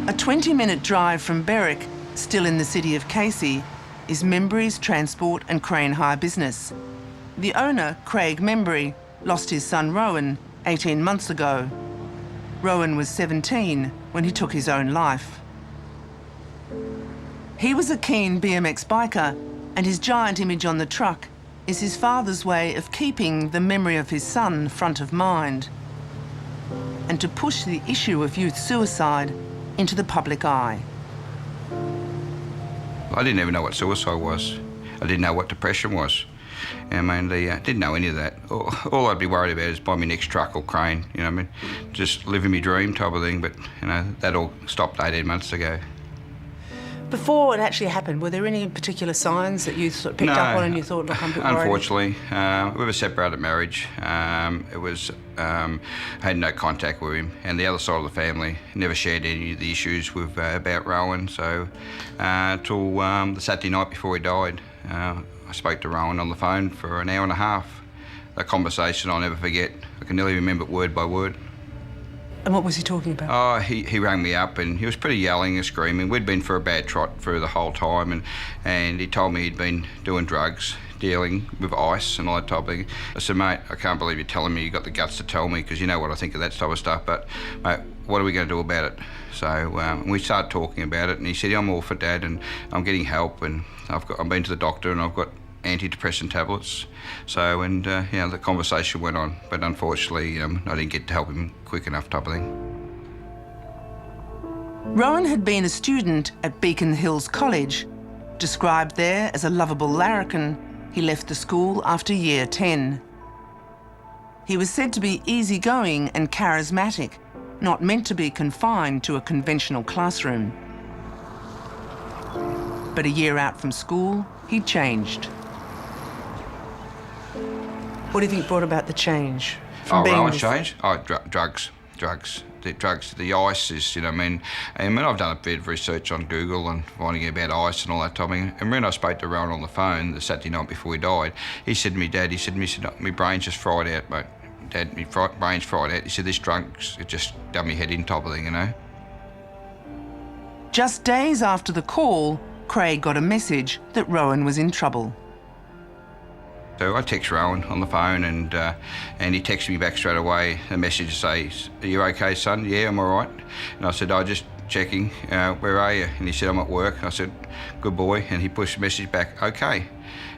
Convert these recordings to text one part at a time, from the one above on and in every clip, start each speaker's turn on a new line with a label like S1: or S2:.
S1: A 20-minute drive from Berwick, still in the city of Casey, is Membury's transport and crane hire business. The owner, Craig Membury, lost his son Rowan 18 months ago. Rowan was 17 when he took his own life. He was a keen BMX biker, and his giant image on the truck is his father's way of keeping the memory of his son front of mind, and to push the issue of youth suicide into the public eye.
S2: I didn't even know what suicide was. I didn't know what depression was. I mean, didn't know any of that. All I'd be worried about is buy my next truck or crane, you know what I mean? Just living my dream type of thing, but, you know, that all stopped 18 months ago.
S1: Before it actually happened, were there any particular signs that you sort of picked up on and you thought, look, I'm a bit worried?
S2: Unfortunately, we were separated marriage. I had no contact with him, and the other side of the family never shared any of the issues with about Rowan. So till the Saturday night before he died, I spoke to Rowan on the phone for an hour and a half. A conversation I'll never forget. I can nearly remember it word by word.
S1: And what was he talking about?
S2: Oh, he rang me up and he was pretty yelling and screaming. We'd been for a bad trot through the whole time, and he told me he'd been doing drugs, dealing with ice and all that type of thing. I said, mate, I can't believe you're telling me. You got the guts to tell me, because you know what I think of that type of stuff, but mate, what are we going to do about it? So we started talking about it, and he said, I'm all for Dad, and I'm getting help, and I've been to the doctor, and I've got antidepressant tablets. So, and the conversation went on, but unfortunately I didn't get to help him quick enough type of thing.
S1: Rowan had been a student at Beacon Hills College. Described there as a lovable larrikin, he left the school after year 10. He was said to be easygoing and charismatic, not meant to be confined to a conventional classroom. But a year out from school, he changed. What do you think brought about the change?
S2: Rowan's change? Drugs. The ice is, you know what I mean? And I've done a bit of research on Google and finding about ice and all that type of thing. And when I spoke to Rowan on the phone the Saturday night before he died, he said to me, Dad, my brain's just fried out, mate. Dad, my brain's fried out. He said, this drugs, it just done my head in type of thing, you know?
S1: Just days after the call, Craig got a message that Rowan was in trouble.
S2: So I text Rowan on the phone, and he texted me back straight away, a message says, are you okay, son? Yeah, I'm all right. And I said, just checking, where are you? And he said, I'm at work. I said, good boy. And he pushed the message back, okay.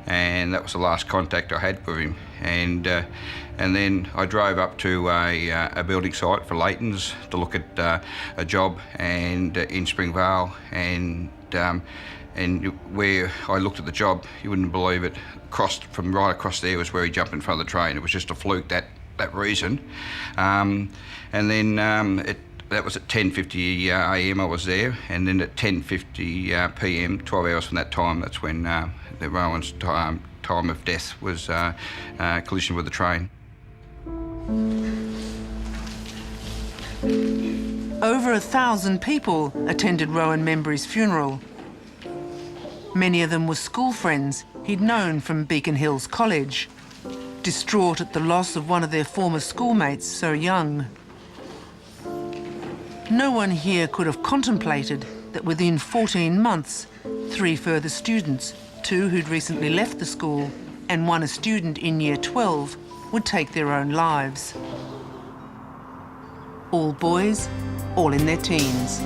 S2: And that was the last contact I had with him. And then I drove up to a building site for Leighton's to look at a job in Springvale, and where I looked at the job, you wouldn't believe it, from right across there was where he jumped in front of the train. It was just a fluke, that reason. And then that was at 10:50 a.m. I was there, and then at 10:50 p.m, 12 hours from that time, that's when Rowan's time of death was collision with the train.
S1: Over 1,000 people attended Rowan Membury's funeral. Many of them were school friends he'd known from Beacon Hills College, distraught at the loss of one of their former schoolmates so young. No one here could have contemplated that within 14 months, 3 further students, 2 who'd recently left the school and 1 a student in year 12, would take their own lives. All boys, all in their teens.